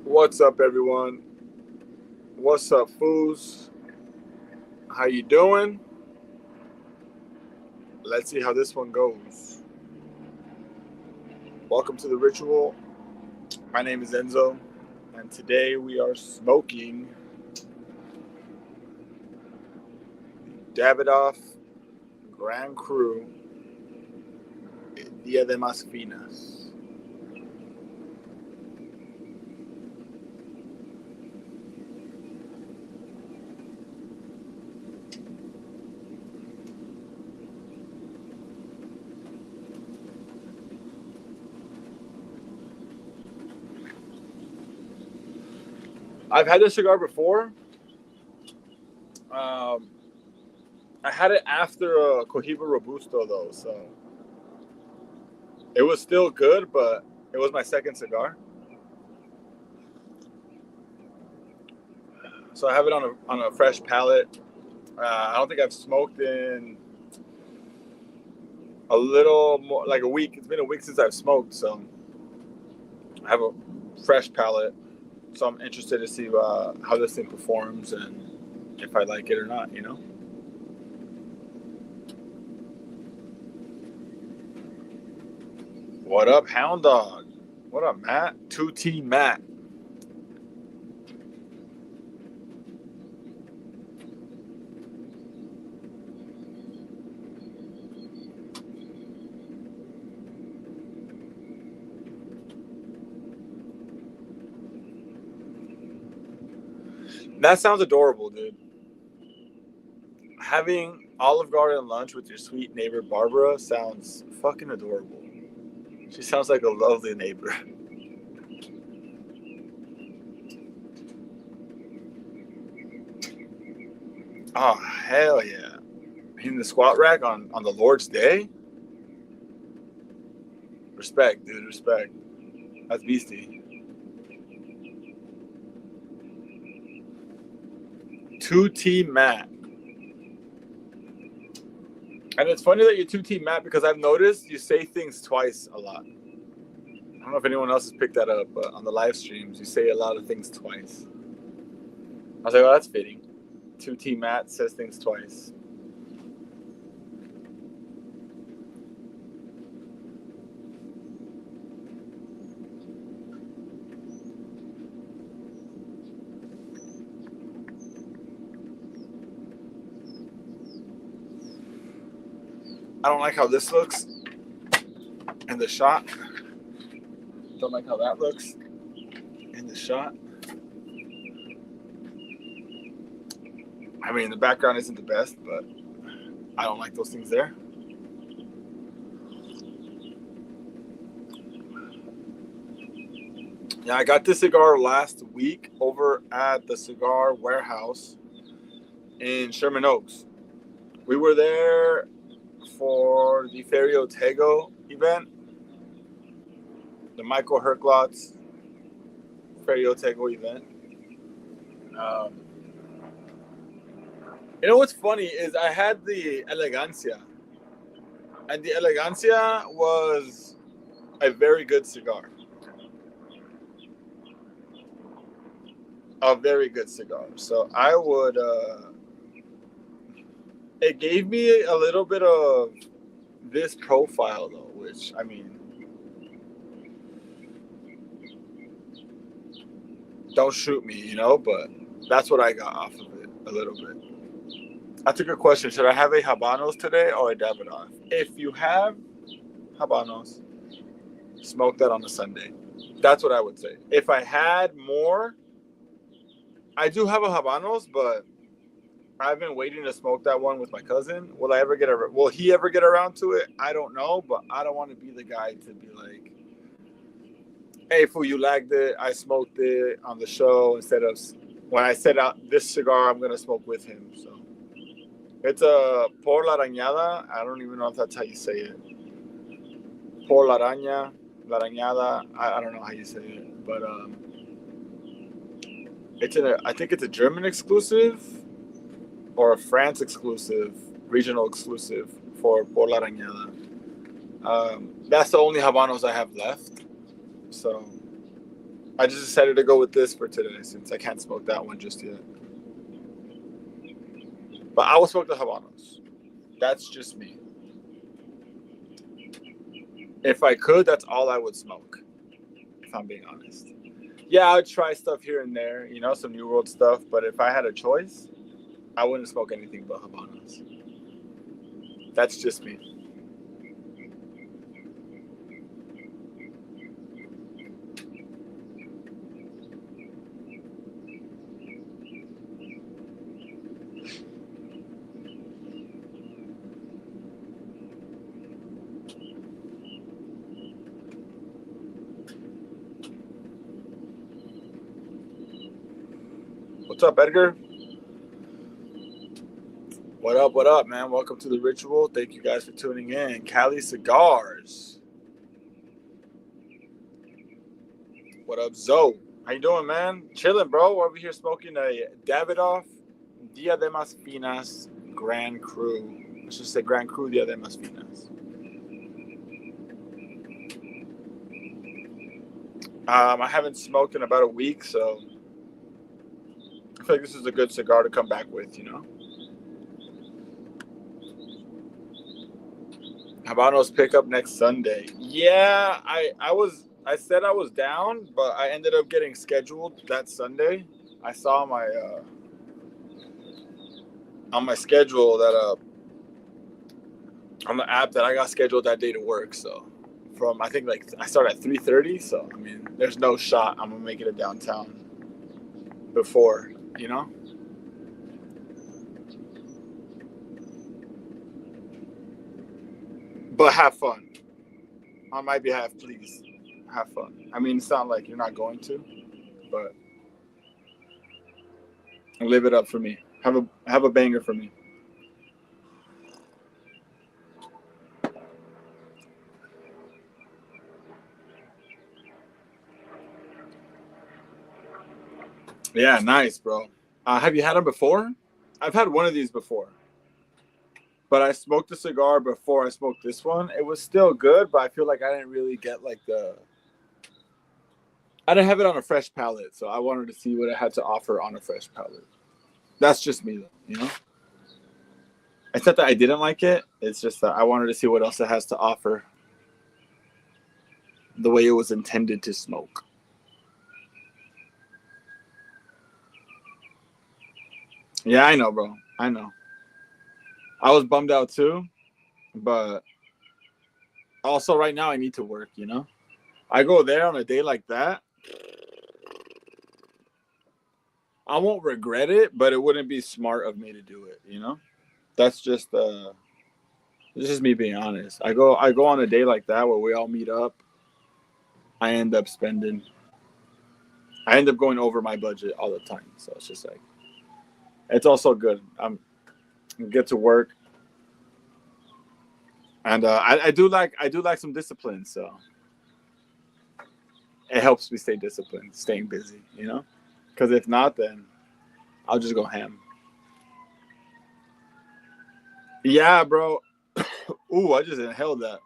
What's up, everyone? What's up, fools? How you doing? Let's see how this one goes. Welcome to the ritual. My name is Enzo, and today we are smoking Davidoff Grand Cru Dia de Mas Finas. I've had this cigar before. I had it after a Cohiba Robusto, though, so it was still good, but it was my second cigar. So I have it on a fresh palate. I don't think I've smoked in a little more, like a week. It's been a week since I've smoked, so I have a fresh palate. So I'm interested to see how this thing performs and if I like it or not, you know? What up, Hound Dog? What up, Matt? 2T Matt. That sounds adorable, dude. Having Olive Garden lunch with your sweet neighbor Barbara sounds fucking adorable. She sounds like a lovely neighbor. Oh, hell yeah. In the squat rack on the Lord's Day? Respect, dude, respect. That's beastie. 2T Matt. And it's funny that you're 2T Matt because I've noticed you say things twice a lot. I don't know if anyone else has picked that up, but on the live streams, you say a lot of things twice. I was like, oh, that's fitting. 2T Matt says things twice. I don't like how this looks in the shot. Don't like how that looks in the shot. I mean, the background isn't the best, but I don't like those things there. Yeah, I got this cigar last week over at the Cigar Warehouse in Sherman Oaks. We were there for the Ferio Tego event, the Michael Herklotz Ferio Tego event. You know what's funny is I had the Elegancia, and the Elegancia was a very good cigar. A very good cigar. So I would... it gave me a little bit of this profile, though, which, I mean, don't shoot me, you know, but that's what I got off of it, a little bit. That's a good question. Should I have a Habanos today or a Davidoff? If you have Habanos, smoke that on a Sunday. That's what I would say. If I had more, I do have a Habanos, but I've been waiting to smoke that one with my cousin. Will he ever get around to it? I don't know, but I don't want to be the guy to be like, hey, fool, you lagged it. I smoked it on the show instead of when I set out this cigar, I'm going to smoke with him. So it's a Por la Arañada. I don't even know if that's how you say it. Por la Araña, la Arañada. I don't know how you say it, but I think it's a German exclusive or a France exclusive, regional exclusive for Por la Arañada. That's the only Habanos I have left. So I just decided to go with this for today since I can't smoke that one just yet. But I will smoke the Habanos. That's just me. If I could, that's all I would smoke. If I'm being honest. Yeah, I'd try stuff here and there, you know, some New World stuff. But if I had a choice, I wouldn't smoke anything but Habanos. That's just me. What's up, Edgar? What up, man? Welcome to the ritual. Thank you guys for tuning in. Cali Cigars. What up, Zoe? How you doing, man? Chilling, bro. We're over here smoking a Davidoff Dia de Mas Finas Grand Cru. Let's just say Grand Cru Dia de Mas Finas. I haven't smoked in about a week, so I feel like this is a good cigar to come back with, you know? Habanos pick up next Sunday. Yeah, I said I was down, but I ended up getting scheduled that Sunday. I saw on my schedule that on the app that I got scheduled that day to work. So from I think like I start at 3:30. So I mean, there's no shot I'm gonna make it to downtown before, you know. But have fun on my behalf, please. Have fun. I mean, it's not like you're not going to, but live it up for me. Have a banger for me. Yeah, nice, bro. Have you had them before? I've had one of these before, but I smoked a cigar before I smoked this one. It was still good, but I feel like I didn't really get like I didn't have it on a fresh palate, so I wanted to see what it had to offer on a fresh palate. That's just me, though, you know? It's not that I didn't like it. It's just that I wanted to see what else it has to offer the way it was intended to smoke. Yeah, I know, bro. I know. I was bummed out too, but also right now I need to work, you know? I go there on a day like that. I won't regret it, but it wouldn't be smart of me to do it, you know? That's just this is me being honest. I go on a day like that where we all meet up. I end up going over my budget all the time. So it's just like it's also good. I get to work, and I do like some discipline. So it helps me stay disciplined, staying busy. You know, because if not, then I'll just go ham. Yeah, bro. Ooh, I just inhaled that.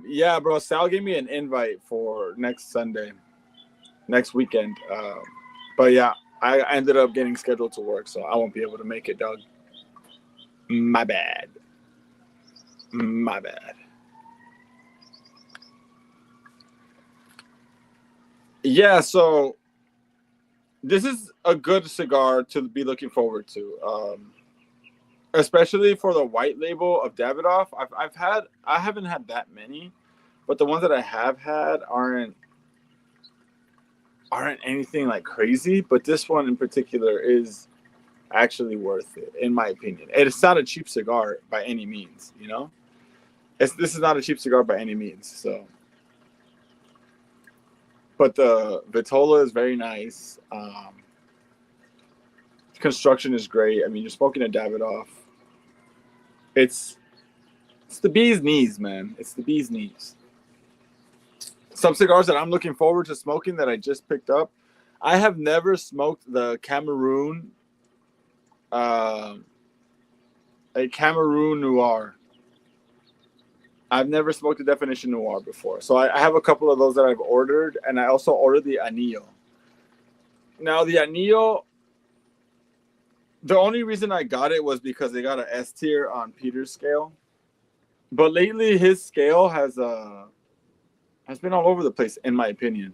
Yeah, bro. Sal gave me an invite for next Sunday, next weekend. But yeah, I ended up getting scheduled to work, so I won't be able to make it, Doug. My bad. My bad. Yeah, so this is a good cigar to be looking forward to, especially for the white label of Davidoff. I haven't had that many, but the ones that I have had aren't anything like crazy. But this one in particular is actually worth it, in my opinion. It's not a cheap cigar by any means, you know. This is not a cheap cigar by any means. So, but the Vitola is very nice. Construction is great. I mean, you're smoking a Davidoff. It's the bee's knees, man. It's the bee's knees. Some cigars that I'm looking forward to smoking that I just picked up. I have never smoked the Cameroon, a Cameroon Noir. I've never smoked a Definition Noir before, so I have a couple of those that I've ordered, and I also ordered the Anillo. Now the Anillo, the only reason I got it was because they got an S tier on Peter's scale, but lately his scale has been all over the place, in my opinion.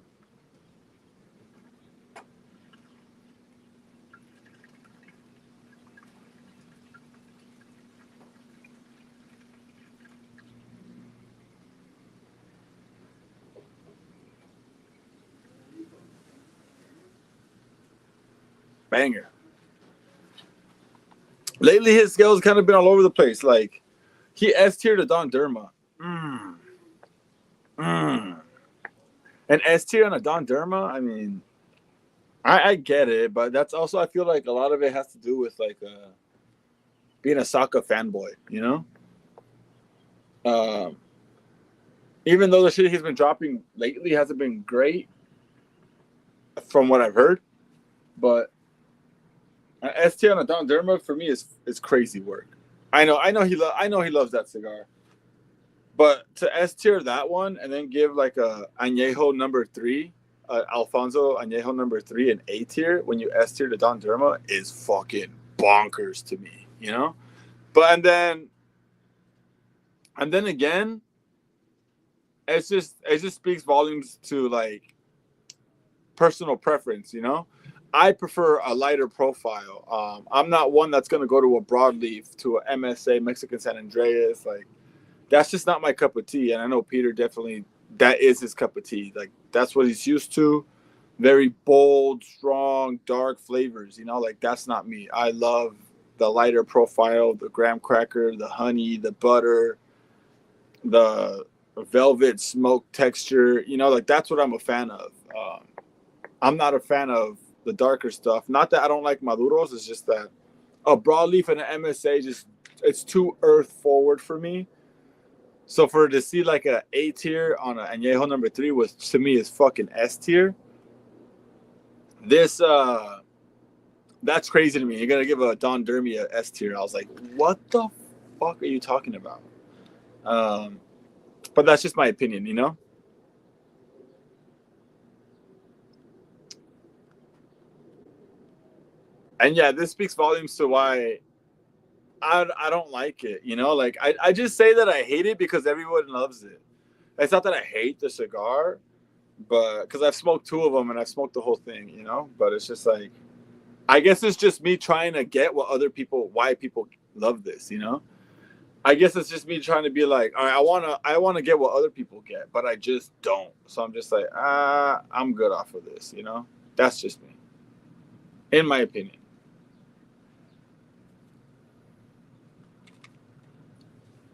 Banger. Lately, his scale's kind of been all over the place. Like, he S tiered a Don Derma. An S tier on a Don Derma, I mean, I get it, but that's also, I feel like a lot of it has to do with, like, being a Sokka fanboy, you know? Even though the shit he's been dropping lately hasn't been great, from what I've heard, but an S tier on a Don Derma for me is crazy work. I know he loves that cigar, but to S tier that one and then give like a Añejo number 3, Alfonso Añejo number 3 an A tier when you S tier to Don Derma is fucking bonkers to me, you know. But and then again, it just speaks volumes to like personal preference, you know. I prefer a lighter profile. I'm not one that's going to go to a broadleaf, to a MSA, Mexican San Andreas. Like, that's just not my cup of tea. And I know Peter definitely, that is his cup of tea. Like, that's what he's used to. Very bold, strong, dark flavors. You know, like, that's not me. I love the lighter profile, the graham cracker, the honey, the butter, the velvet smoke texture. You know, like, that's what I'm a fan of. I'm not a fan of the darker stuff. Not that I don't like Maduros. It's just that a broadleaf and an MSA it's too earth forward for me. So for to see like a A tier on an Añejo number 3 was, to me, is fucking S tier. This that's crazy to me. You're gonna give a Don Dermy a S tier. I was like, what the fuck are you talking about? But that's just my opinion, you know. And yeah, this speaks volumes to why I don't like it, you know? Like, I just say that I hate it because everyone loves it. It's not that I hate the cigar, but because I've smoked 2 of them and I've smoked the whole thing, you know? But it's just like, I guess it's just me trying to get why people love this, you know? I guess it's just me trying to be like, all right, I wanna get what other people get, but I just don't. So I'm just like, I'm good off of this, you know? That's just me, in my opinion.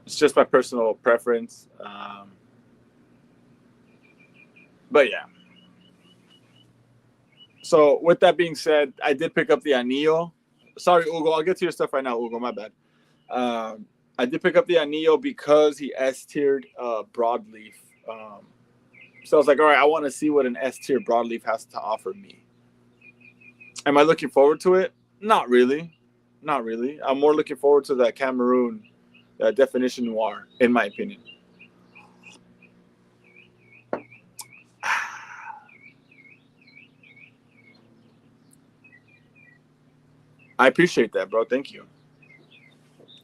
It's just my personal preference. But yeah. So with that being said, I did pick up the Anillo. Sorry, Ugo. I'll get to your stuff right now, Ugo. My bad. I did pick up the Anillo because he S tiered broadleaf. So I was like, all right, I want to see what an S tier broadleaf has to offer me. Am I looking forward to it? Not really. Not really. I'm more looking forward to that Cameroon Definition Noir, in my opinion. I appreciate that, bro. Thank you.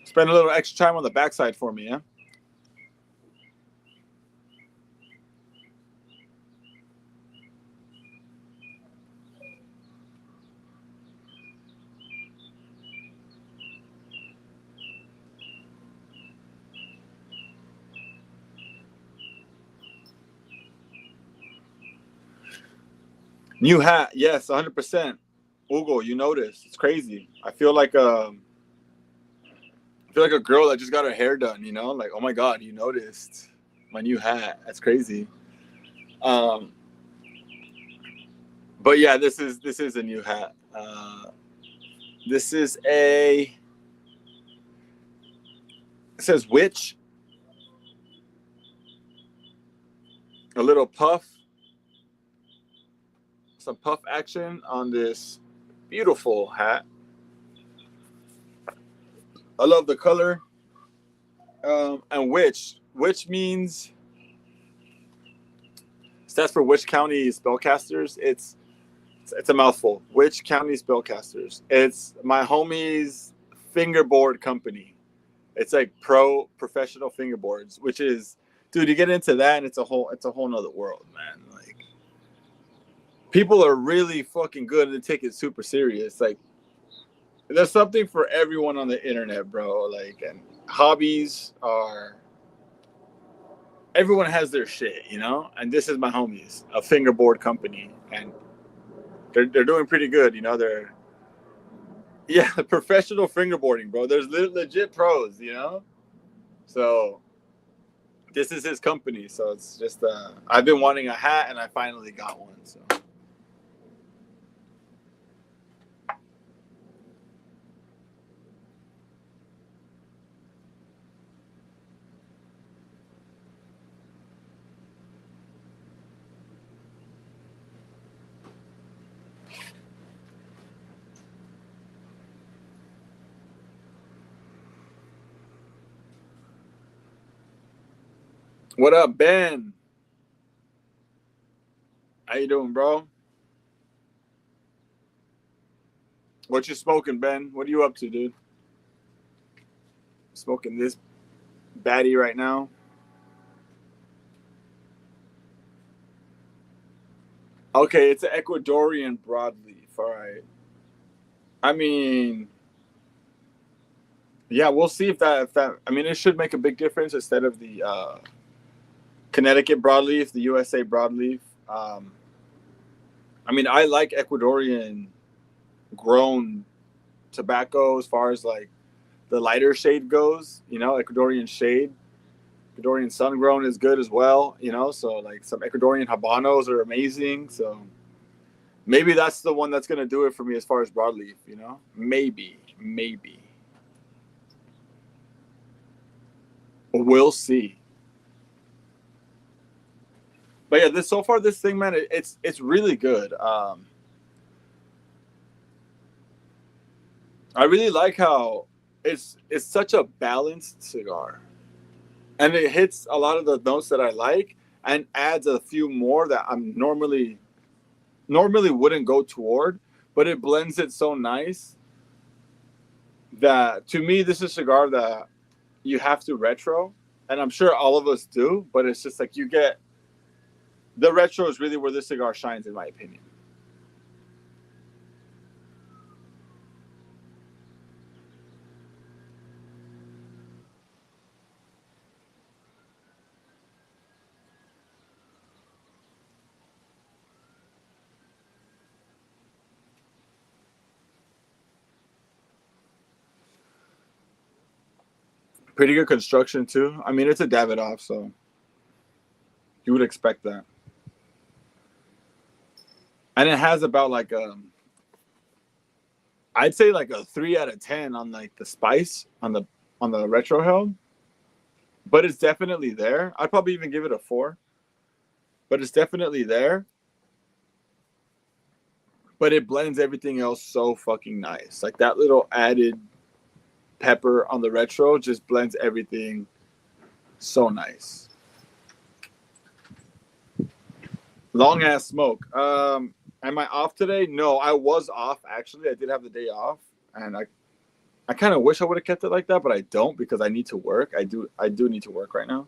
Spend a little extra time on the backside for me, yeah? New hat, yes, 100%. Ugo, you notice it's crazy. I feel like a girl that just got her hair done. You know, like, oh my god, you noticed my new hat? That's crazy. Um, but yeah, this is a new hat. This is it says witch, a little puff, some puff action on this beautiful hat. I love the color. And witch, which means stands for which county spellcasters. It's a mouthful. Which county spellcasters? It's my homie's fingerboard company. It's like pro professional fingerboards, which is, dude, you get into that and it's a whole nother world, man. Like people are really fucking good and take it super serious. Like there's something for everyone on the internet, bro. Like, and hobbies are, everyone has their shit, you know? And this is my homies, a fingerboard company, and they're doing pretty good, you know. They're, yeah, professional fingerboarding, bro. There's legit pros, you know. So this is his company. So it's just I've been wanting a hat and I finally got one. So what up, Ben? How you doing, bro? What you smoking, Ben? What are you up to, dude? Smoking this baddie right now. Okay, it's an Ecuadorian broadleaf. All right. I mean, yeah, we'll see if that. I mean, it should make a big difference instead of the Connecticut broadleaf, the USA broadleaf. I mean, I like Ecuadorian grown tobacco as far as like the lighter shade goes. You know, Ecuadorian shade, Ecuadorian sun grown is good as well. You know, so like some Ecuadorian habanos are amazing. So maybe that's the one that's gonna do it for me as far as broadleaf. You know, maybe we'll see. But yeah, this so far this thing, man, it's really good. I really like how it's such a balanced cigar, and it hits a lot of the notes that I like, and adds a few more that I'm normally wouldn't go toward, but it blends it so nice that to me this is a cigar that you have to retro, and I'm sure all of us do, but it's just like you get the retro is really where this cigar shines, in my opinion. Pretty good construction too. I mean, it's a Davidoff, so you would expect that. And it has about like I'd say like a 3 out of 10 on like the spice on the retro helm, but it's definitely there. I'd probably even give it a 4, but it's definitely there. But it blends everything else so fucking nice. Like that little added pepper on the retro just blends everything so nice. Long ass smoke. Am I off today? No, I was off actually. I did have the day off, and I kind of wish I would have kept it like that, but I don't because I need to work. I do need to work right now.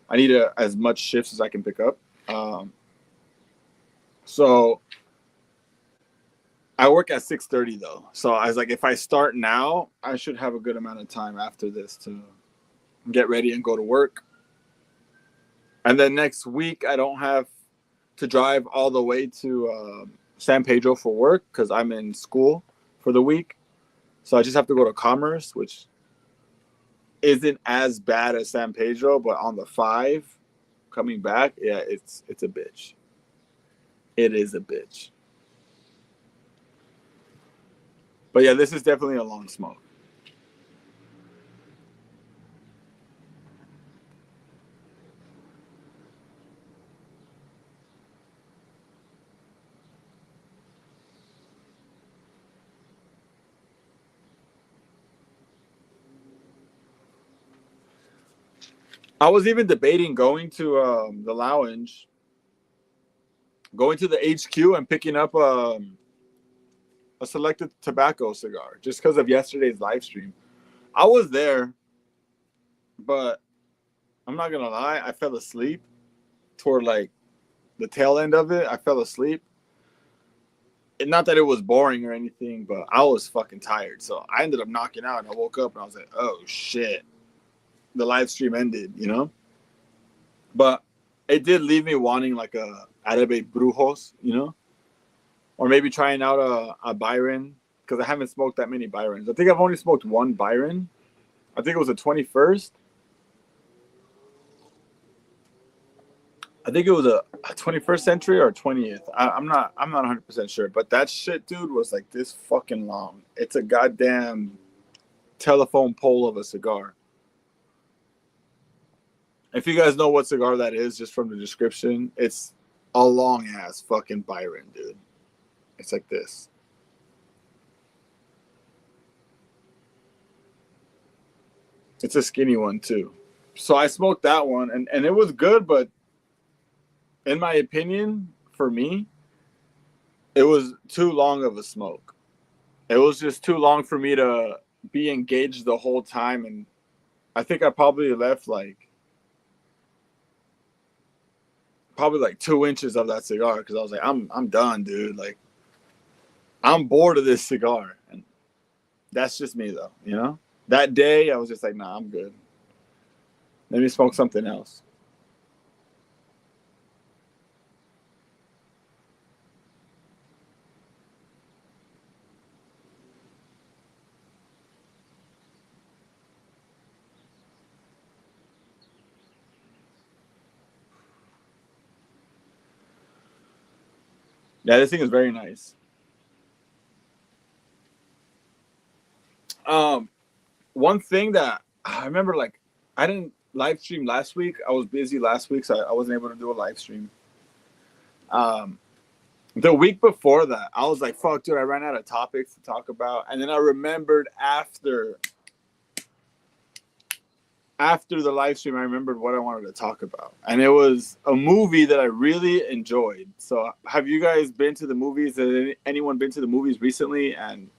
I need as much shifts as I can pick up. So I work at 6:30 though. So I was like, if I start now, I should have a good amount of time after this to get ready and go to work. And then next week, I don't have to drive all the way to San Pedro for work because I'm in school for the week. So I just have to go to Commerce, which isn't as bad as San Pedro, but on the 5 coming back, yeah, it's a bitch. It is a bitch. But yeah, this is definitely a long smoke. I was even debating going to the lounge, going to the HQ and picking up a selected tobacco cigar just because of yesterday's live stream. I was there, but I'm not gonna lie, I fell asleep toward like the tail end of it. I fell asleep. And not that it was boring or anything, but I was fucking tired. So I ended up knocking out and I woke up and I was like, oh shit. The live stream ended, you know? But it did leave me wanting like a Árabe Brujos, you know? Or maybe trying out a Byron, because I haven't smoked that many Byrons. I think I've only smoked one Byron. I think it was a 21st. I think it was a 21st century or 20th. I'm not 100% sure, but that shit, dude, was like this fucking long. It's a goddamn telephone pole of a cigar. If you guys know what cigar that is, just from the description, it's a long ass fucking Byron, dude. It's like this. It's a skinny one too. So I smoked that one and it was good, but in my opinion, for me, it was too long of a smoke. It was just too long for me to be engaged the whole time. And I think I probably left like 2 inches of that cigar because I was like, I'm done, dude. Like, I'm bored of this cigar. And that's just me though, you know? That day I was just like, nah, I'm good. Let me smoke something else. Yeah, this thing is very nice. One thing that I remember, like, I didn't live stream last week. I was busy last week, so I wasn't able to do a live stream. The week before that, I was like, fuck, dude, I ran out of topics to talk about. And then I remembered after the live stream, I remembered what I wanted to talk about. And it was a movie that I really enjoyed. So have you guys been to the movies? Has anyone been to the movies recently and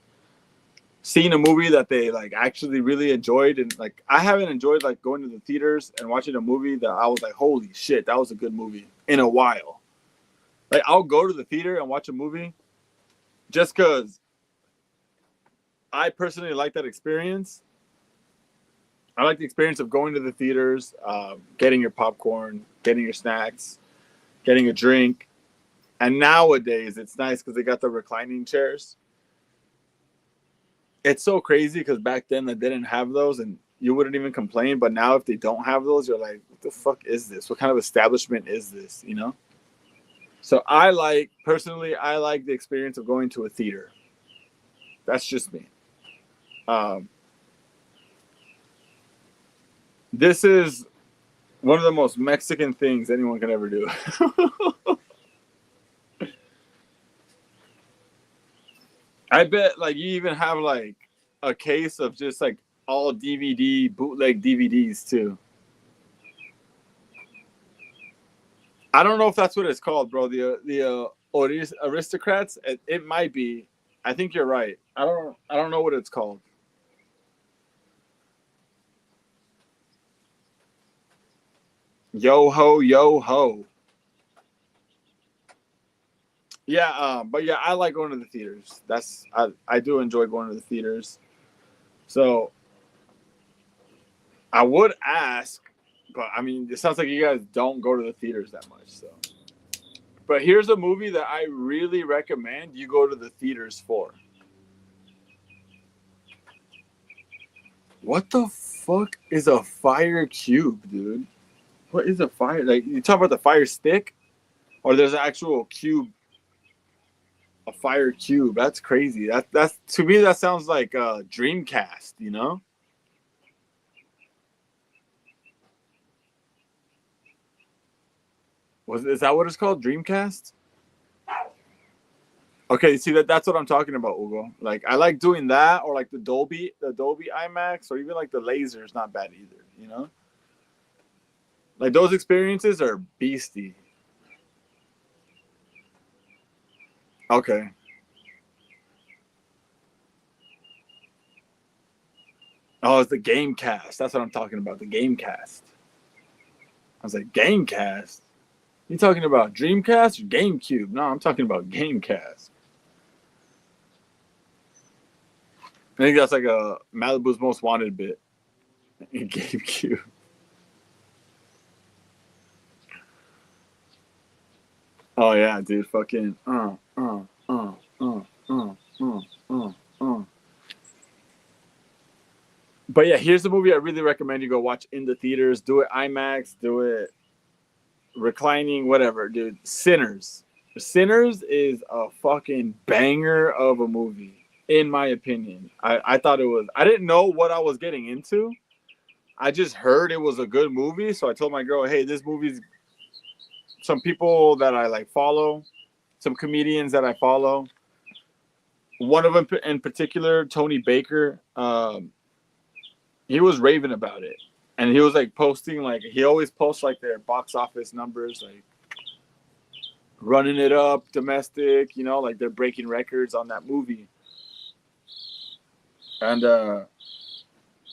seen a movie that they like actually really enjoyed? And like, I haven't enjoyed like going to the theaters and watching a movie that I was like, holy shit, that was a good movie in a while. Like, I'll go to the theater and watch a movie just because I personally like that experience. I like the experience of going to the theaters, getting your popcorn, getting your snacks, getting a drink. And nowadays, it's nice because they got the reclining chairs. It's so crazy because back then they didn't have those and you wouldn't even complain. But now if they don't have those, you're like, what the fuck is this? What kind of establishment is this, you know? So personally, I like the experience of going to a theater. That's just me. This is one of the most Mexican things anyone can ever do. I bet like you even have like a case of just like all DVD bootleg DVDs too. I don't know if that's what it's called, bro. The Aristocrats. It might be. I think you're right. I don't know what it's called. Yo ho, yo ho. Yeah, but yeah, I like going to the theaters. I do enjoy going to the theaters. So I would ask, but I mean, it sounds like you guys don't go to the theaters that much. So, but here's a movie that I really recommend you go to the theaters for. What the fuck is a fire cube, dude? What is a fire? Like, you talk about the fire stick, or there's an actual cube, a fire cube. That's crazy. That's to me that sounds like a Dreamcast. You know? Is that what it's called? Dreamcast? Okay, see that's what I'm talking about, Ugo. Like, I like doing that, or like the Dolby IMAX, or even like the laser is not bad either. You know? Like those experiences are beastie. Okay. Oh, it's the game cast. That's what I'm talking about. The game cast. I was like, game cast? You talking about Dreamcast or GameCube? No, I'm talking about Gamecast. I think that's like a Malibu's Most Wanted bit in GameCube. Oh yeah, dude, fucking uh, uh, uh, uh, uh. But yeah, here's the movie I really recommend you go watch in the theaters. Do it IMAX, do it reclining, whatever, dude. Sinners. Sinners is a fucking banger of a movie, in my opinion. I thought it was. I didn't know what I was getting into. I just heard it was a good movie, so I told my girl, "Hey, this movie's." Some people that I like follow, some comedians that I follow. One of them in particular, Tony Baker. He was raving about it, and he was like posting, like he always posts like their box office numbers, like running it up domestic, you know, like they're breaking records on that movie. And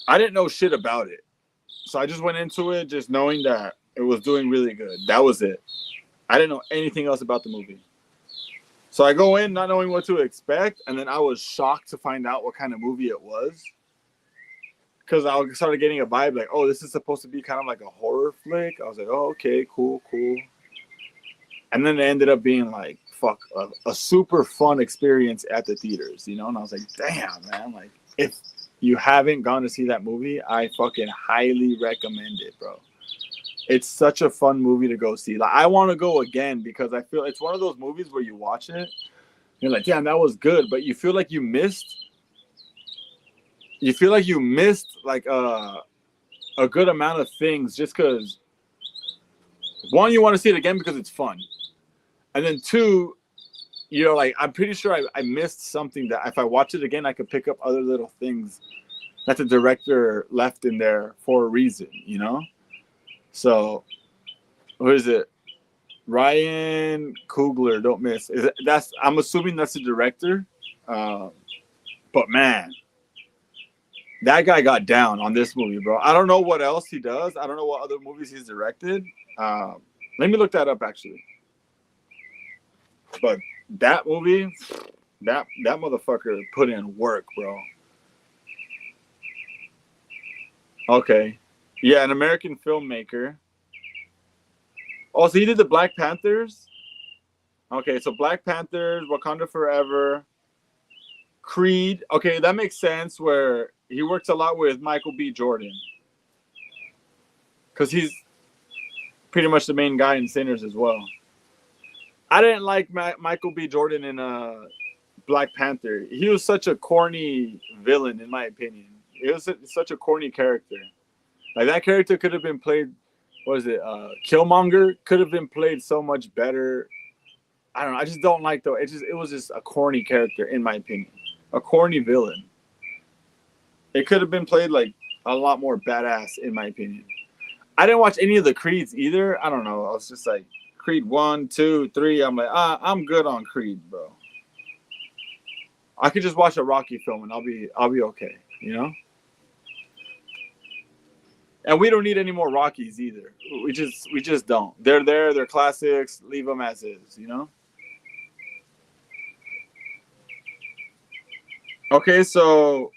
I didn't know shit about it, so I just went into it just knowing that it was doing really good. That was it. I didn't know anything else about the movie. So I go in not knowing what to expect, and then I was shocked to find out what kind of movie it was. Because I started getting a vibe like, oh, this is supposed to be kind of like a horror flick. I was like, oh, okay, cool. And then it ended up being like, fuck, a super fun experience at the theaters, you know? And I was like, damn, man. Like, if you haven't gone to see that movie, I fucking highly recommend it, bro. It's such a fun movie to go see. Like, I want to go again because I feel it's one of those movies where you watch it, you're like, damn, that was good, but you feel like you missed like a good amount of things just because one, you want to see it again because it's fun, and then two, you're like, I'm pretty sure I missed something that if I watch it again, I could pick up other little things that the director left in there for a reason, you know? So, who is it? Ryan Coogler, don't miss. I'm assuming that's the director. But man, that guy got down on this movie, bro. I don't know what else he does. I don't know what other movies he's directed. Let me look that up actually. But that movie, that motherfucker put in work, bro. Okay. Yeah, an American filmmaker. Oh, so he did the Black Panthers? Okay, so Black Panthers, Wakanda Forever, Creed. Okay, that makes sense where he works a lot with Michael B. Jordan. Because he's pretty much the main guy in Sinners as well. I didn't like Michael B. Jordan in Black Panther. He was such a corny villain, in my opinion. It was such a corny character. Like, that character could have been played, what is it? Killmonger could have been played so much better. I don't know. I just don't like though. It was just a corny character, in my opinion. A corny villain. It could have been played like a lot more badass, in my opinion. I didn't watch any of the Creeds either. I don't know. I was just like Creed 1, 2, 3. I'm like, I'm good on Creed, bro. I could just watch a Rocky film and I'll be okay, you know? And we don't need any more Rockies either. We just don't. They're there, they're classics, leave them as is, you know? Okay, so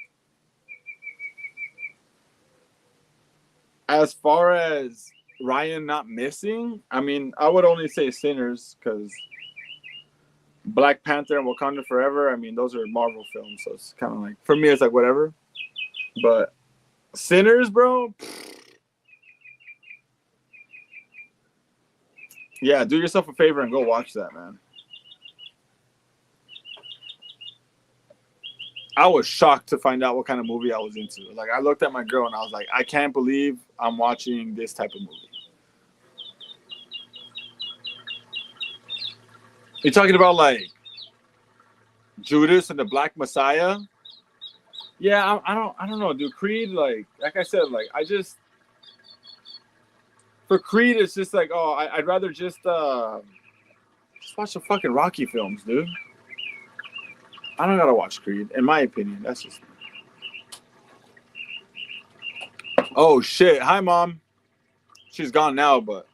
as far as Ryan not missing, I mean, I would only say Sinners because Black Panther and Wakanda Forever, I mean, those are Marvel films, so it's kind of like, for me, it's like whatever. But Sinners, bro, yeah, do yourself a favor and go watch that, man. I was shocked to find out what kind of movie I was into. Like, I looked at my girl and I was like, I can't believe I'm watching this type of movie. You're talking about like Judas and the Black Messiah? Yeah, I don't know, dude. Creed, like I said, like For Creed, it's just like, oh, I'd rather just watch the fucking Rocky films, dude. I don't gotta watch Creed, in my opinion. That's just. Oh shit! Hi, mom. She's gone now, but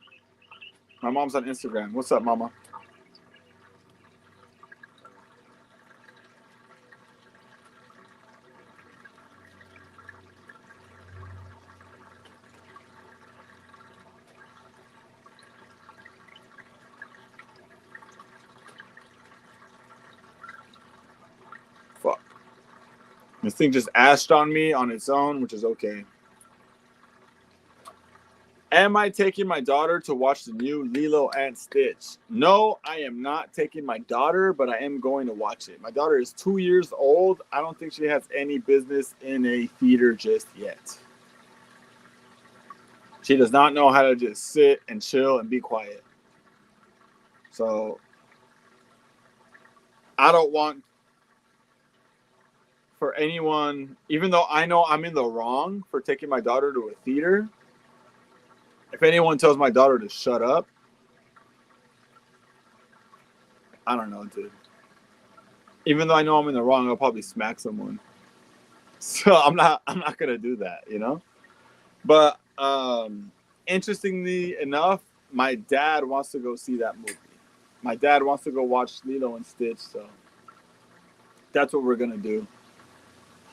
my mom's on Instagram. What's up, mama? Fuck. This thing just ashed on me on its own, which is okay. Am I taking my daughter to watch the new Lilo and Stitch? No, I am not taking my daughter, but I am going to watch it. My daughter is 2 years old. I don't think she has any business in a theater just yet. She does not know how to just sit and chill and be quiet. So I don't want for anyone, even though I know I'm in the wrong for taking my daughter to a theater, if anyone tells my daughter to shut up, I don't know, dude. Even though I know I'm in the wrong, I'll probably smack someone. So I'm not gonna do that, you know. But interestingly enough, my dad wants to go see that movie. My dad wants to go watch Lilo and Stitch, so that's what we're gonna do.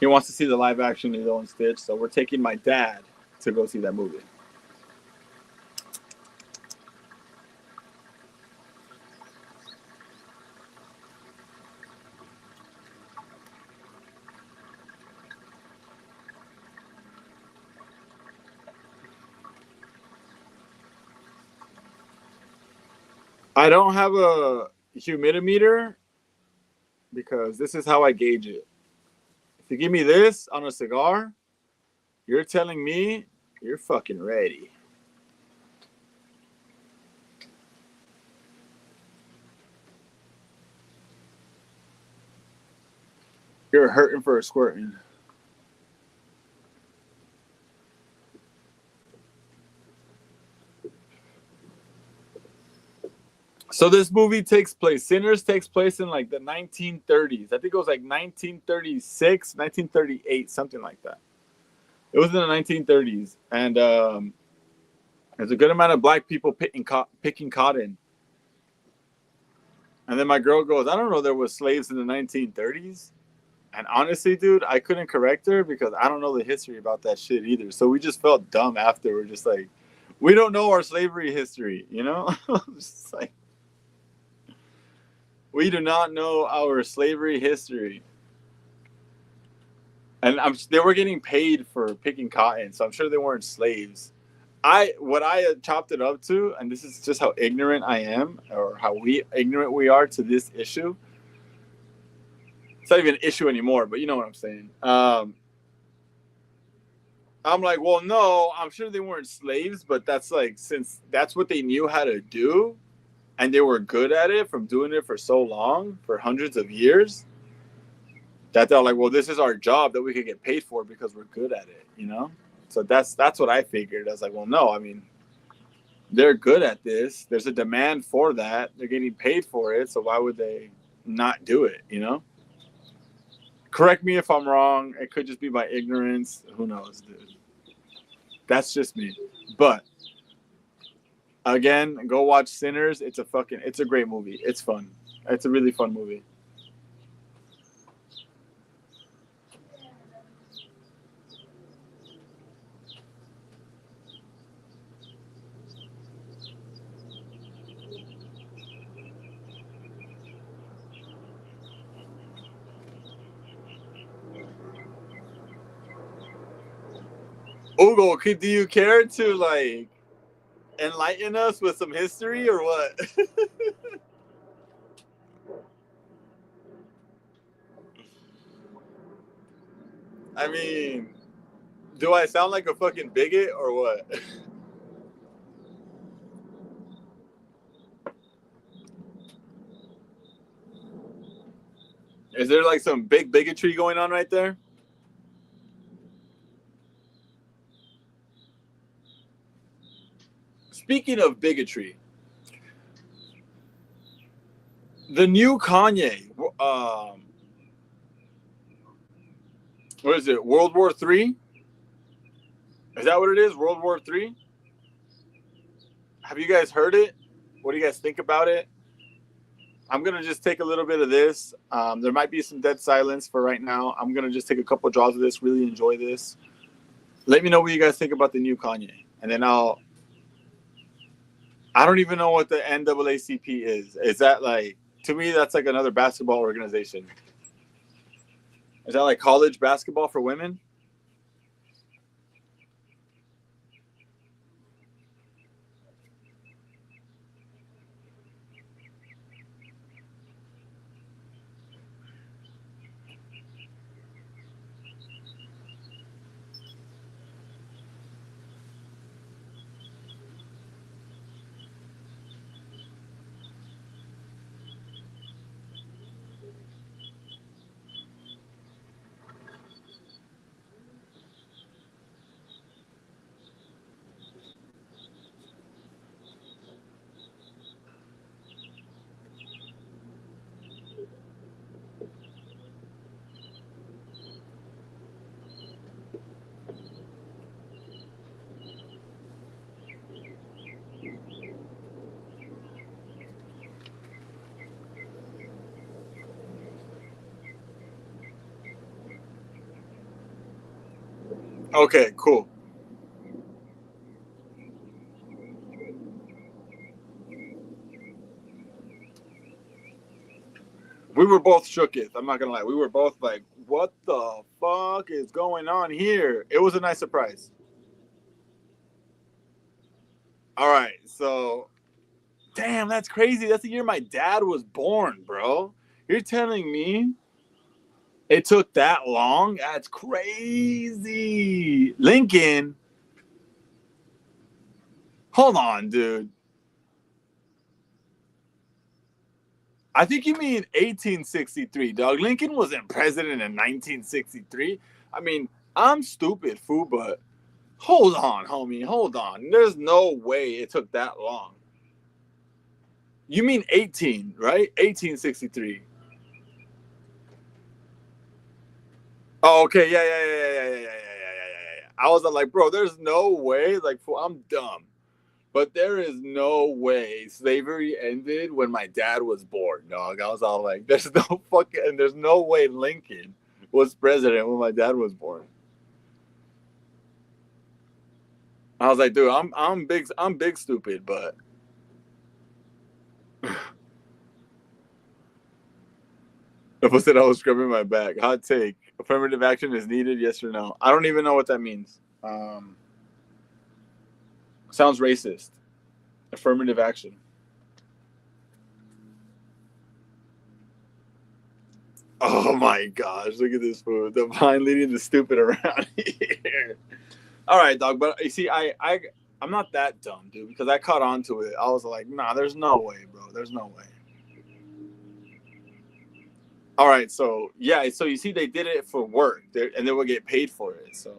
He wants to see the live action Lilo and Stitch, so we're taking my dad to go see that movie. I don't have a humidimeter because this is how I gauge it. If you give me this on a cigar, you're telling me you're fucking ready. You're hurting for a squirting. So this movie takes place, Sinners takes place in like the 1930s. I think it was like 1936, 1938, something like that. It was in the 1930s. And there's a good amount of black people picking cotton. And then my girl goes, I don't know there was slaves in the 1930s. And honestly, dude, I couldn't correct her because I don't know the history about that shit either. So we just felt dumb after. We're just like, we don't know our slavery history, you know? Just like, we do not know our slavery history. And they were getting paid for picking cotton, so I'm sure they weren't slaves. What I chopped it up to, and this is just how ignorant I am, or how ignorant we are to this issue. It's not even an issue anymore, but you know what I'm saying. I'm like, well, no, I'm sure they weren't slaves, but that's like, since that's what they knew how to do, and they were good at it from doing it for so long, for hundreds of years, that they're like, well, this is our job that we could get paid for because we're good at it, you know? So that's what I figured. I was like, well, no, I mean, they're good at this. There's a demand for that. They're getting paid for it. So why would they not do it, you know? Correct me if I'm wrong. It could just be my ignorance. Who knows, dude? That's just me. But again, go watch Sinners. It's a great movie. It's fun. It's a really fun movie. Ugo, do you care to like enlighten us with some history or what? I mean, do I sound like a fucking bigot or what? Is there like some big bigotry going on right there? speaking of bigotry, the new Kanye, what is it? World War III? Is that what it is? World War III? Have you guys heard it? What do you guys think about it? I'm going to just take a little bit of this. There might be some dead silence for right now. I'm going to just take a couple of draws of this, really enjoy this. Let me know what you guys think about the new Kanye. And then I don't even know what the NAACP is. Is that like, to me, that's like another basketball organization. Is that like college basketball for women? Okay, cool. We were both shooketh. I'm not gonna lie. We were both like, "What the fuck is going on here?" It was a nice surprise. All right, so, damn, that's crazy. That's the year my dad was born, bro. You're telling me it took that long? That's crazy. Lincoln. Hold on, dude. I think you mean 1863, dog. Lincoln wasn't president in 1963. I mean, I'm stupid, fool, but hold on, homie. Hold on. There's no way it took that long. You mean 18, right? 1863. Oh, okay. Yeah. I was like, bro, there's no way. Like, fool, I'm dumb. But there is no way slavery ended when my dad was born, dog. I was all like, there's no way Lincoln was president when my dad was born. I was like, dude, I'm big stupid, but if I said I was scrubbing my back, hot take. Affirmative action is needed, yes or no? I don't even know what that means. Sounds racist. Affirmative action. Oh my gosh, look at this food. The vine leading the stupid around here. All right, dog, but you see, I'm not that dumb, dude, because I caught on to it. I was like, nah, there's no way, bro. There's no way. All right, so yeah, so you see, they did it for work, and they would get paid for it. So,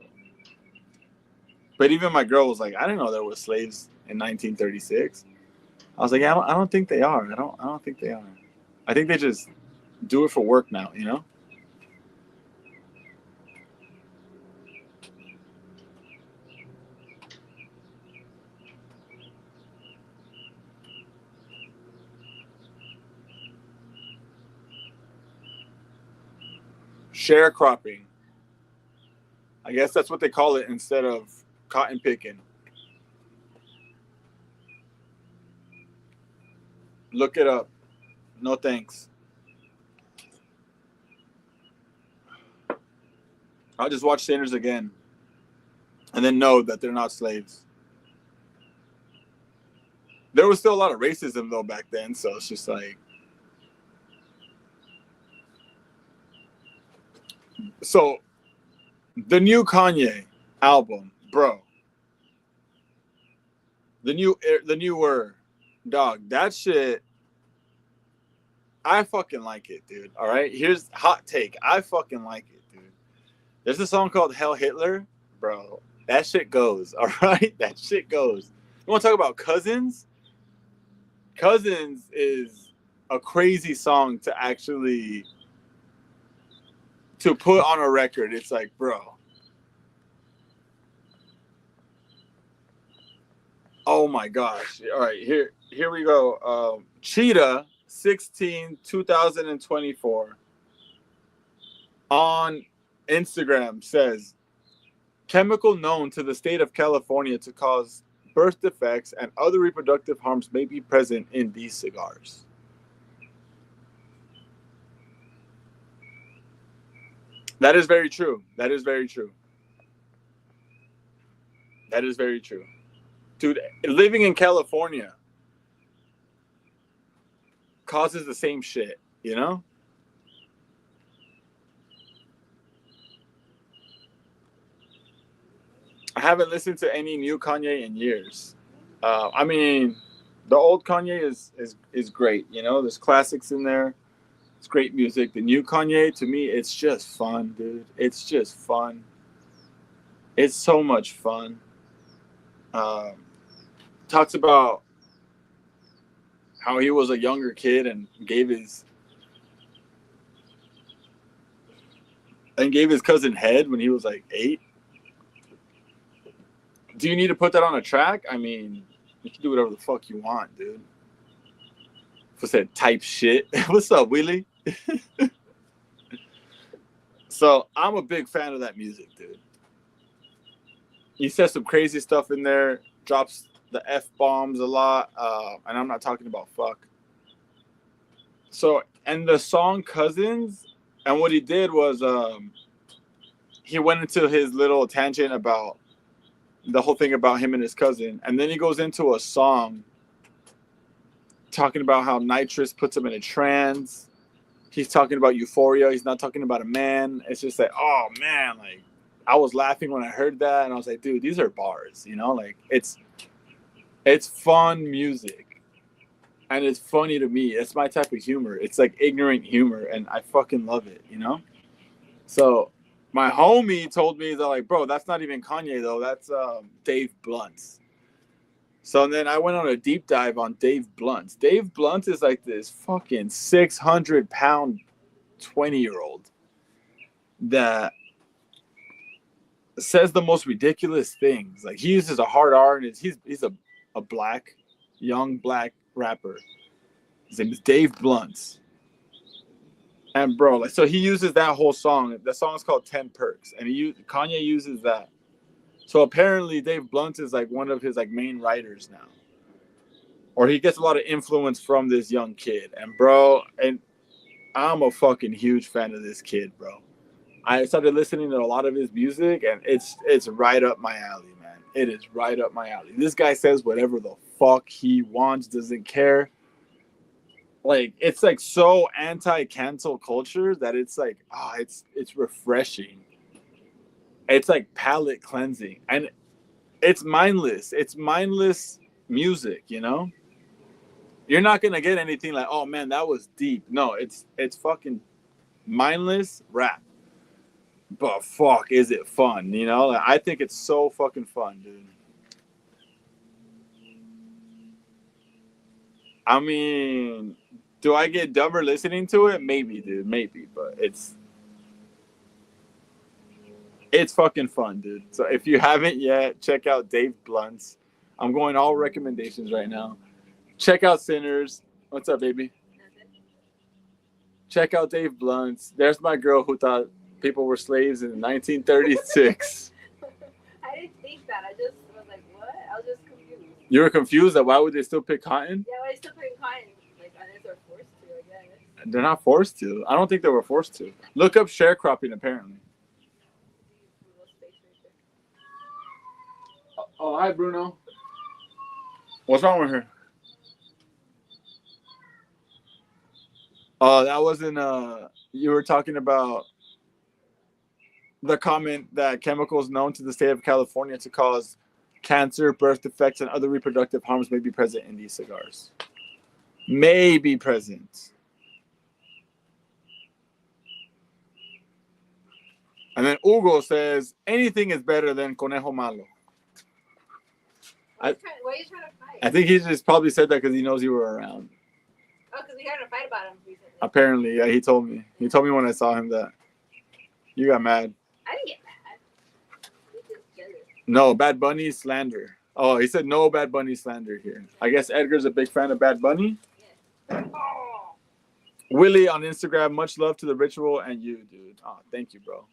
but even my girl was like, I didn't know there were slaves in 1936. I was like, yeah, I don't think they are. I don't think they are. I think they just do it for work now, you know? Sharecropping. I guess that's what they call it instead of cotton picking. Look it up. No thanks. I'll just watch Sinners again and then know that they're not slaves. There was still a lot of racism, though, back then, so it's just like... So, the new Kanye album, bro. The newer dog, that shit, I fucking like it, dude. All right, here's hot take. I fucking like it, dude. There's a song called Hell Hitler, bro. That shit goes. All right, that shit goes. You want to talk about Cousins? Cousins is a crazy song to actually to put on a record. It's like, bro. Oh my gosh. All right, here we go. Cheetah 16 2024 on Instagram says chemical known to the state of California to cause birth defects and other reproductive harms may be present in these cigars. That is very true. That is very true. That is very true. Dude, living in California causes the same shit, you know? I haven't listened to any new Kanye in years. I mean, the old Kanye is great, you know? There's classics in there. It's great music. The new Kanye, to me, it's just fun, dude. It's just fun. It's so much fun. Um, Talks about how he was a younger kid and gave his cousin head when he was like 8. Do you need to put that on a track? I mean, you can do whatever the fuck you want, dude. For said type shit. What's up, Willie? So I'm a big fan of that music, dude. He says some crazy stuff in there, drops the F bombs a lot, and I'm not talking about fuck. So, and the song Cousins, and what he did was he went into his little tangent about the whole thing about him and his cousin, and then he goes into a song talking about how nitrous puts him in a trance. He's talking about euphoria. He's not talking about a man. It's just like, oh man, like I was laughing when I heard that, and I was like, dude, these are bars, you know, like it's fun music, and it's funny to me. It's my type of humor. It's like ignorant humor, and I fucking love it, you know. So my homie told me that, like, bro, that's not even Kanye though. That's Dave Blunt. So then I went on a deep dive on Dave Blunt. Dave Blunt is like this fucking 600-pound 20-year-old that says the most ridiculous things. Like he uses a hard R, and he's a black, young black rapper. His name is Dave Blunt. And bro, like so he uses that whole song. The song is called 10 Perks, and Kanye uses that. So apparently Dave Blunt is like one of his like main writers now. Or he gets a lot of influence from this young kid. And bro, and I'm a fucking huge fan of this kid, bro. I started listening to a lot of his music, and it's right up my alley, man. It is right up my alley. This guy says whatever the fuck he wants, doesn't care. Like it's like so anti-cancel culture that it's like, it's refreshing. It's like palate cleansing, and it's mindless. It's mindless music, you know. You're not gonna get anything like, oh man, that was deep. No, it's fucking mindless rap. But fuck, is it fun? You know, like, I think it's so fucking fun, dude. I mean, do I get dumber listening to it? Maybe, dude, maybe. But it's fucking fun, dude. So if you haven't yet, check out Dave Blunt's. I'm going all recommendations right now. Check out Sinners. What's up, baby? Check out Dave Blunt's. There's my girl who thought people were slaves in 1936. I didn't think that. I just was like, what? I was just confused. You were confused that why would they still pick cotton? Yeah, why still putting cotton? Like, unless they're forced to, I guess. They're not forced to. I don't think they were forced to. Look up sharecropping, apparently. Oh, hi, Bruno. What's wrong with her? Oh, that wasn't. You were talking about the comment that chemicals known to the state of California to cause cancer, birth defects, and other reproductive harms may be present in these cigars. May be present. And then Hugo says anything is better than Conejo Malo. Why are you trying to fight? I think he just probably said that because he knows you were around. Oh, because we heard a fight about him recently. Apparently, yeah, he told me. He told me when I saw him that you got mad. I didn't get mad. He just jealous. No, Bad Bunny slander. Oh, he said no Bad Bunny slander here. I guess Edgar's a big fan of Bad Bunny. Yes. Oh. Willie on Instagram, much love to the ritual and you, dude. Oh, thank you, bro.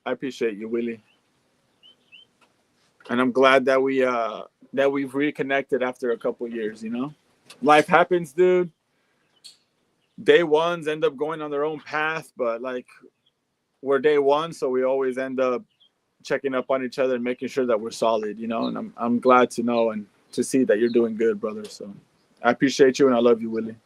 I appreciate you, Willie. And I'm glad that we've reconnected after a couple years, you know? Life happens, dude. Day ones end up going on their own path, but like we're day one, so we always end up checking up on each other and making sure that we're solid, you know? And I'm glad to know and to see that you're doing good, brother. So I appreciate you and I love you, Willie.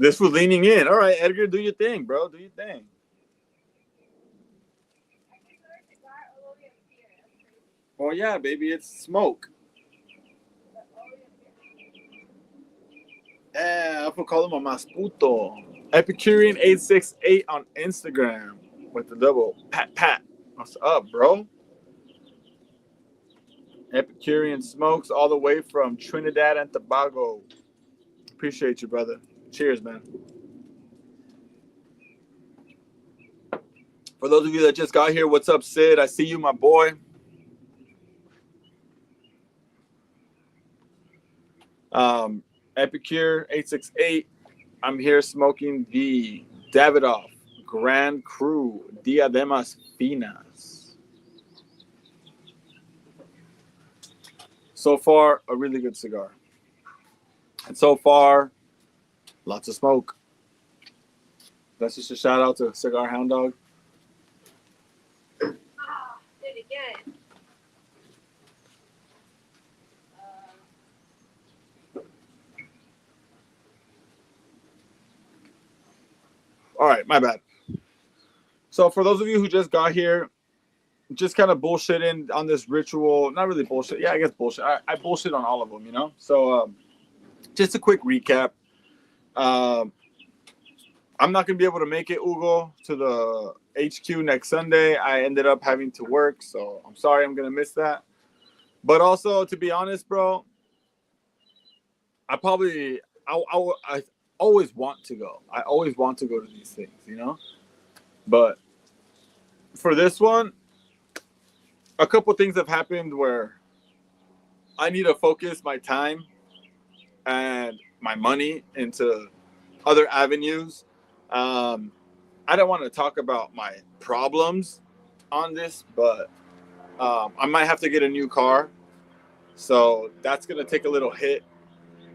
This was leaning in. All right, Edgar, do your thing, bro. Do your thing. Oh, yeah, baby. It's smoke. Yeah, I call him a mas puto. Epicurean868 on Instagram with the double pat. What's up, bro? Epicurean smokes all the way from Trinidad and Tobago. Appreciate you, brother. Cheers, man. For those of you that just got here, what's up, Sid? I see you, my boy. Epicure868. I'm here smoking the Davidoff Grand Cru Diademas Finas. So far, a really good cigar. And so far, lots of smoke. That's just a shout out to Cigar Hound Dog. Did it again. All right, my bad. So for those of you who just got here, just kind of bullshitting on this ritual. Not really bullshit. Yeah, I guess bullshit. I bullshit on all of them, you know? So just a quick recap. I'm not going to be able to make it, Hugo, to the HQ next Sunday. I ended up having to work, so I'm sorry I'm going to miss that. But also, to be honest, bro, I always want to go. I always want to go to these things, you know? But for this one, a couple things have happened where I need to focus my time and my money into other avenues. I don't want to talk about my problems on this, but I might have to get a new car. So that's going to take a little hit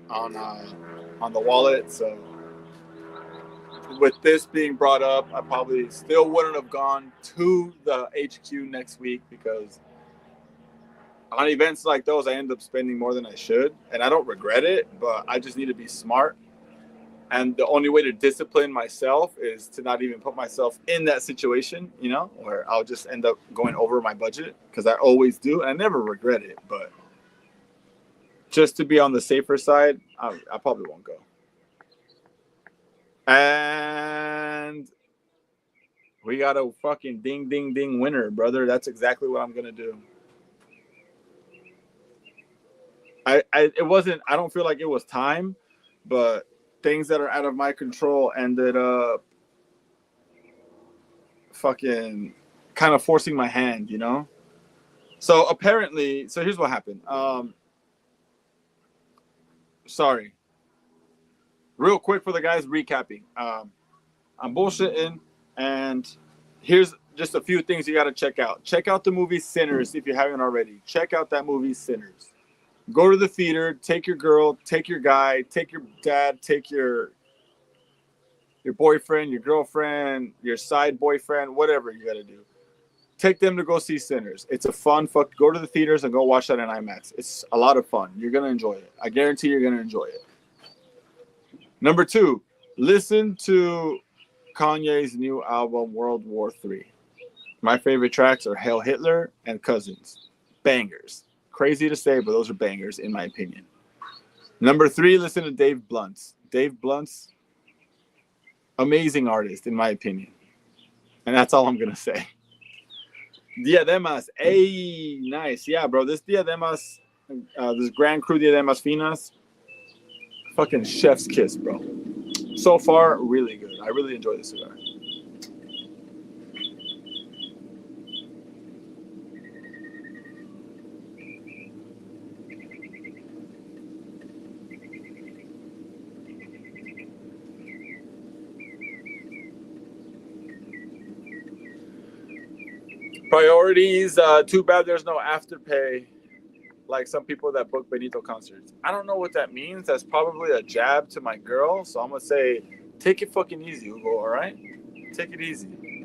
on the wallet. So with this being brought up, I probably still wouldn't have gone to the HQ next week because on events like those, I end up spending more than I should. And I don't regret it, but I just need to be smart. And the only way to discipline myself is to not even put myself in that situation, you know, where I'll just end up going over my budget because I always do. And I never regret it. But just to be on the safer side, I probably won't go. And we got a fucking ding, ding, ding winner, brother. That's exactly what I'm going to do. I don't feel like it was time, but things that are out of my control ended up fucking kind of forcing my hand, you know? So apparently, so here's what happened. Sorry. Real quick for the guys recapping. I'm bullshitting, and here's just a few things you got to check out. Check out the movie Sinners if you haven't already. Check out that movie Sinners. Go to the theater, take your girl, take your guy, take your dad, take your boyfriend, your girlfriend, your side boyfriend, whatever you got to do. Take them to go see Sinners. It's a fun fuck. Go to the theaters and go watch that in IMAX. It's a lot of fun. You're going to enjoy it. I guarantee you're going to enjoy it. Number 2, listen to Kanye's new album, World War III. My favorite tracks are Hail Hitler and Cousins. Bangers. Crazy to say, but those are bangers in my opinion. Number 3, listen to Dave Blunt's. Dave Blunt's, amazing artist in my opinion. And that's all I'm going to say. Diademas. Hey, nice. Yeah, bro. This Diademas, this Grand Cru Diademas Finas, fucking chef's kiss, bro. So far, really good. I really enjoy this cigar. Priorities. Too bad there's no afterpay like some people that book Benito concerts. I don't know what that means. That's probably a jab to my girl. So I'm going to say, take it fucking easy, Hugo, all right? Take it easy.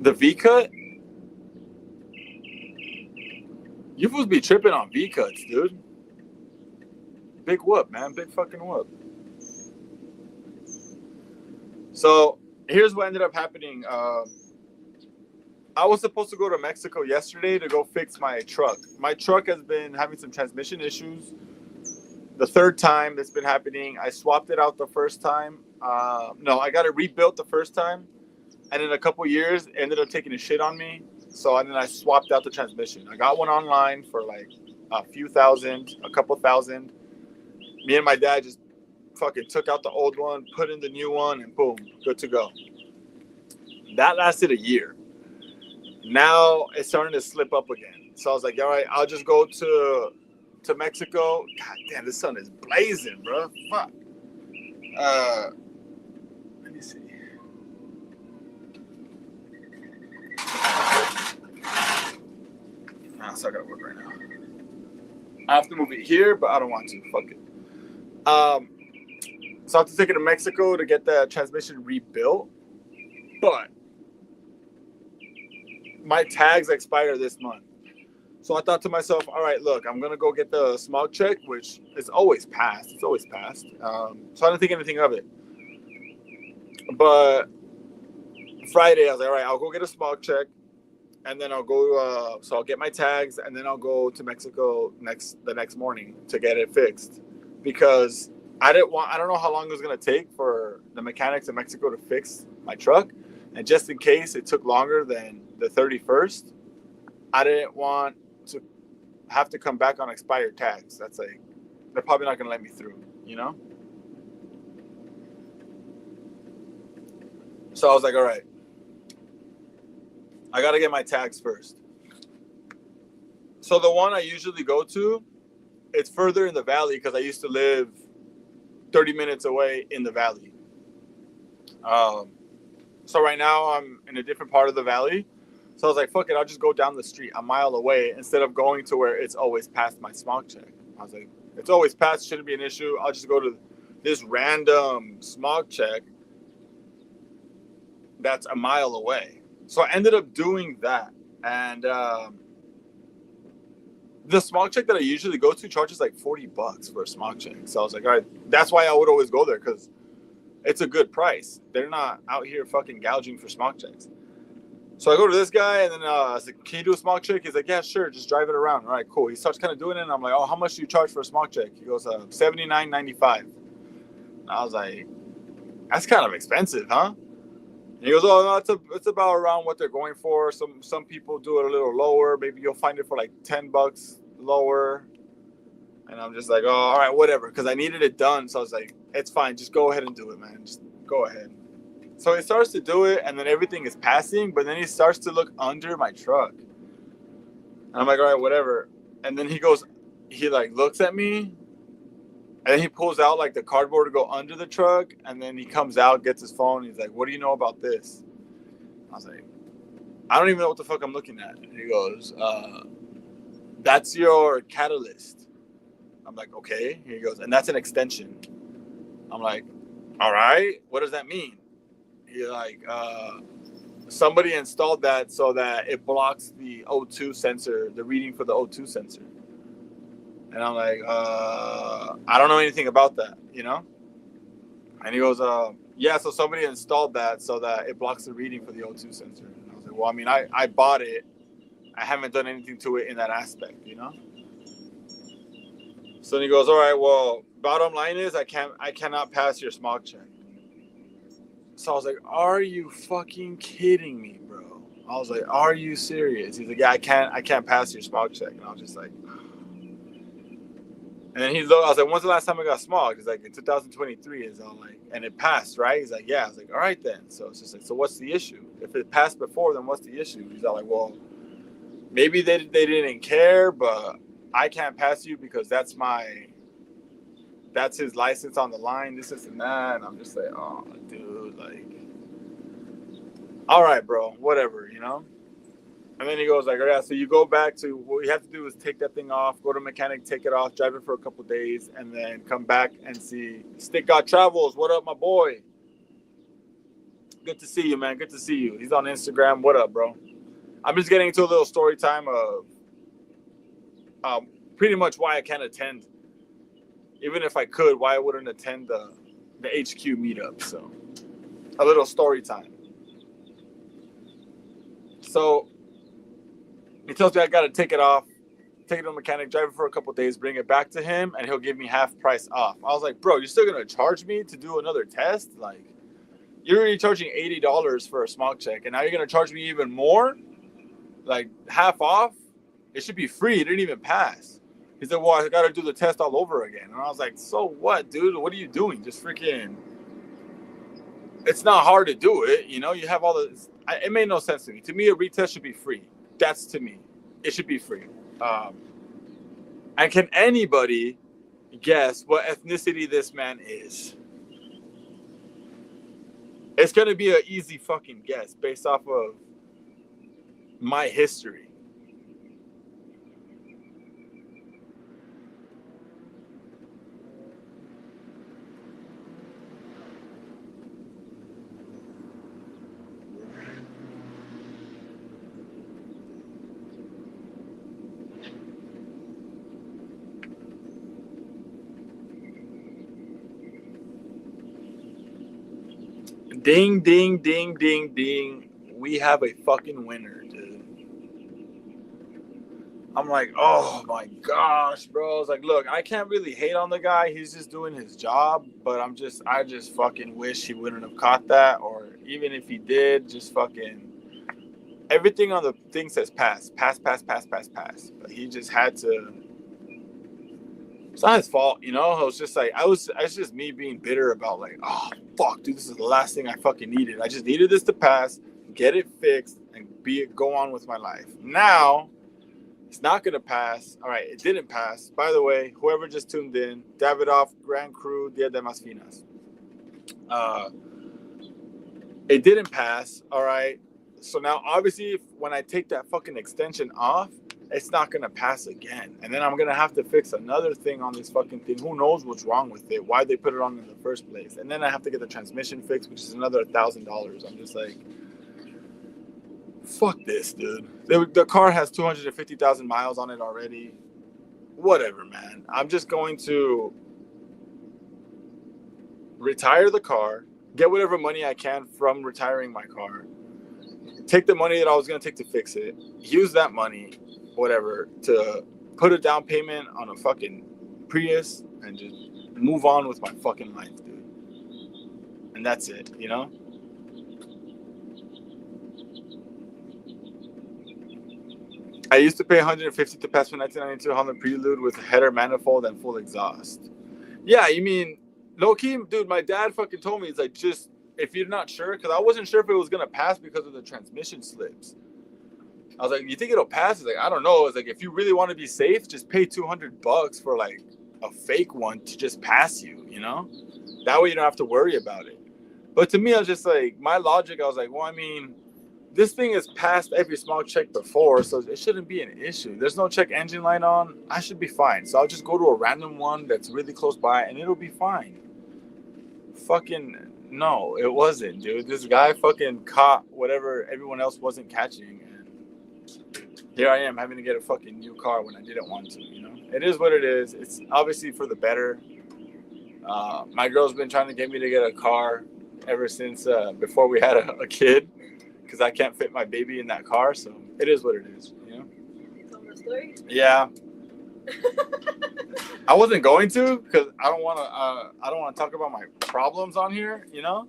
The V-cut? You supposed to be tripping on V-cuts, dude. Big whoop, man. Big fucking whoop. So here's what ended up happening. I was supposed to go to Mexico yesterday to go fix my truck. My truck has been having some transmission issues. The third time that's been happening. I swapped it out the first time. No, I got it rebuilt the first time. And in a couple years, it ended up taking a shit on me. So and then I swapped out the transmission. I got one online for like a couple thousand. Me and my dad just fucking took out the old one, put in the new one, and boom, good to go. That lasted a year. Now it's starting to slip up again. So I was like, all right, I'll just go to Mexico. God damn, this sun is blazing, bro. Fuck. Let me see. So I gotta work right now. I have to move it here, but I don't want to. Fuck it. So I have to take it to Mexico to get the transmission rebuilt. But my tags expire this month. So I thought to myself, all right, look, I'm going to go get the smog check, which is always passed. It's always passed. So I didn't think anything of it. But Friday, I was like, all right, I'll go get a smog check. And then I'll go, so I'll get my tags. And then I'll go to Mexico the next morning to get it fixed. Because I don't know how long it was going to take for the mechanics in Mexico to fix my truck. And just in case it took longer than the 31st, I didn't want to have to come back on expired tags. That's like, they're probably not going to let me through, you know? So I was like, all right, I got to get my tags first. So the one I usually go to, it's further in the valley because I used to live 30 minutes away in the valley. So right now I'm in a different part of the valley. So I was like, fuck it, I'll just go down the street a mile away instead of going to where it's always past my smog check. I was like, it's always past, shouldn't be an issue. I'll just go to this random smog check that's a mile away. So I ended up doing that. And the smog check that I usually go to charges like $40 for a smog check. So I was like, all right, that's why I would always go there, because it's a good price. They're not out here fucking gouging for smog checks. So I go to this guy, and then I was like, can you do a smog check? He's like, yeah, sure, just drive it around. All right, cool. He starts kind of doing it, and I'm like, oh, how much do you charge for a smog check? He goes, $79.95. And I was like, that's kind of expensive, huh? And he goes, oh, no, it's about around what they're going for. Some people do it a little lower. Maybe you'll find it for like $10 lower. And I'm just like, oh, all right, whatever, because I needed it done. So I was like, it's fine. Just go ahead and do it, man. Just go ahead. So he starts to do it, and then everything is passing, but then he starts to look under my truck. And I'm like, all right, whatever. And then he like looks at me, and then he pulls out like the cardboard to go under the truck, and then he comes out, gets his phone, and he's like, what do you know about this? I was like, I don't even know what the fuck I'm looking at. And he goes, that's your catalyst. I'm like, okay. He goes, and that's an extension. I'm like, all right, what does that mean? He like, somebody installed that so that it blocks the O2 sensor, the reading for the O2 sensor. And I'm like, I don't know anything about that, you know? And he goes, yeah, so somebody installed that so that it blocks the reading for the O2 sensor. And I was like, well, I mean, I bought it. I haven't done anything to it in that aspect, you know? So then he goes, all right, well, bottom line is I cannot pass your smog check. So I was like, are you fucking kidding me, bro? I was like, are you serious? He's like, yeah, I can't pass your smog check. And I was just like, and then he looked, I was like, when's the last time I got smog? He's like, in 2023. Is all like, and it passed, right? He's like, yeah. I was like, all right then. So it's just like, so what's the issue? If it passed before, then what's the issue? He's all like, well, maybe they didn't care, but I can't pass you because that's his license on the line, this and that. And I'm just like, oh, dude, like, all right, bro, whatever, you know? And then he goes like, yeah, so you go back to, what you have to do is take that thing off, go to a mechanic, take it off, drive it for a couple days, and then come back and see Stick God Travels. What up, my boy? Good to see you, man. Good to see you. He's on Instagram. What up, bro? I'm just getting into a little story time of pretty much why I can't attend. Even if I could, why I wouldn't attend the HQ meetup. So a little story time. So he tells me I got to take it off, take it to a mechanic, drive it for a couple days, bring it back to him, and he'll give me half price off. I was like, bro, you're still going to charge me to do another test? Like, you're already charging $80 for a smog check, and now you're going to charge me even more? Like, half off? It should be free. It didn't even pass. He said, well, I got to do the test all over again. And I was like, so what, dude? What are you doing? Just freaking... It's not hard to do it. You know, you have all the... It made no sense to me. To me, a retest should be free. That's to me. It should be free. And can anybody guess what ethnicity this man is? It's going to be an easy fucking guess based off of my history. Ding, ding, ding, ding, ding. We have a fucking winner, dude. I'm like, oh my gosh, bro. I was like, look, I can't really hate on the guy. He's just doing his job. But I just fucking wish he wouldn't have caught that. Or even if he did, just fucking everything on the thing says pass. But he just had to. It's not his fault, you know. It was just like it's just me being bitter about like, oh fuck, dude, this is the last thing I fucking needed. I just needed this to pass, get it fixed, and go on with my life. Now, it's not gonna pass. All right, it didn't pass. By the way, whoever just tuned in, Davidoff, Grand Crew, Dia de Mas Finas. It didn't pass. All right. So now, obviously, when I take that fucking extension off, it's not going to pass again. And then I'm going to have to fix another thing on this fucking thing. Who knows what's wrong with it? Why they put it on in the first place? And then I have to get the transmission fixed, which is another $1,000. I'm just like, fuck this, dude. The car has 250,000 miles on it already. Whatever, man. I'm just going to retire the car, get whatever money I can from retiring my car, take the money that I was going to take to fix it, use that money, whatever, to put a down payment on a fucking Prius and just move on with my fucking life, dude. And that's it, you know? I used to pay $150 to pass my 1992 Honda Prelude with header manifold and full exhaust. Yeah, you mean, low-key, dude, my dad fucking told me, he's like, just, if you're not sure, because I wasn't sure if it was going to pass because of the transmission slips. I was like, you think it'll pass? He's like, I don't know. It's like, if you really want to be safe, just pay $200 for like a fake one to just pass you, you know? That way you don't have to worry about it. But to me, I was just like, my logic, I was like, well, I mean, this thing has passed every smog check before, so it shouldn't be an issue. There's no check engine light on. I should be fine. So I'll just go to a random one that's really close by and it'll be fine. Fucking no, it wasn't, dude. This guy fucking caught whatever everyone else wasn't catching. here I am having to get a fucking new car when I didn't want to. You know, it is what it is. It's obviously for the better. My girl's been trying to get me to get a car ever since before we had a kid, because I can't fit my baby in that car. So it is what it is. You know. Tell me the story. Yeah. I wasn't going to because I don't want to talk about my problems on here. You know.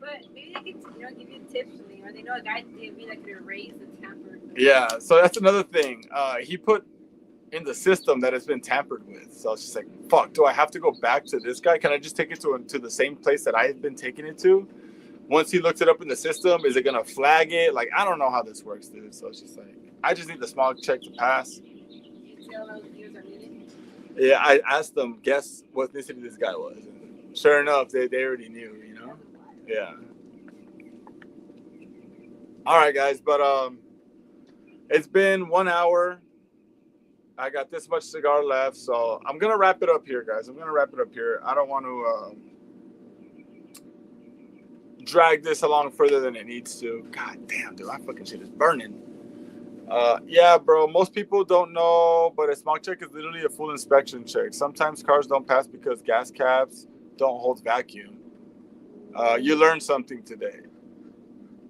But maybe they could, give you tips, or they know a guy maybe that could erase the tamper. Yeah, so that's another thing. He put in the system that it's been tampered with. So I was just like, fuck, do I have to go back to this guy? Can I just take it to the same place that I've been taking it to? Once he looks it up in the system, is it going to flag it? Like, I don't know how this works, dude. So it's just like, I just need the smog check to pass. You tell those viewers are meeting? Yeah, I asked them, guess what ethnicity this guy was. And sure enough, they already knew, you know? Yeah. All right, guys, but it's been 1 hour. I got this much cigar left, so I'm gonna wrap it up here, guys. I'm gonna wrap it up here. I don't want to drag this along further than it needs to. God damn, dude, my fucking shit is burning. Yeah, bro. Most people don't know, but a smog check is literally a full inspection check. Sometimes cars don't pass because gas caps don't hold vacuum. You learned something today.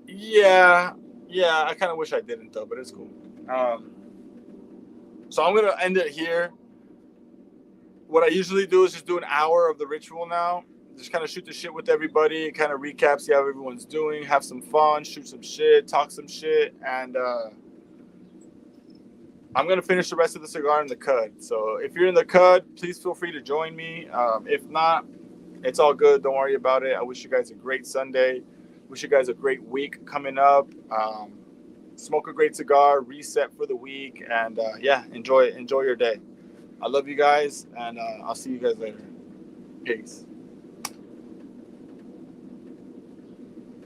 Yeah. I kind of wish I didn't though, but it's cool. So I'm gonna end it here. What I usually do is just do an hour of the ritual now. Just kind of shoot the shit with everybody, kind of recap, see how everyone's doing, have some fun, shoot some shit, talk some shit, and I'm gonna finish the rest of the cigar in the cud. So if you're in the cud, please feel free to join me. If not, it's all good. Don't worry about it. I wish you guys a great Sunday. Wish you guys a great week coming up. Smoke a great cigar, reset for the week, and enjoy your day. I love you guys, and I'll see you guys later. Peace.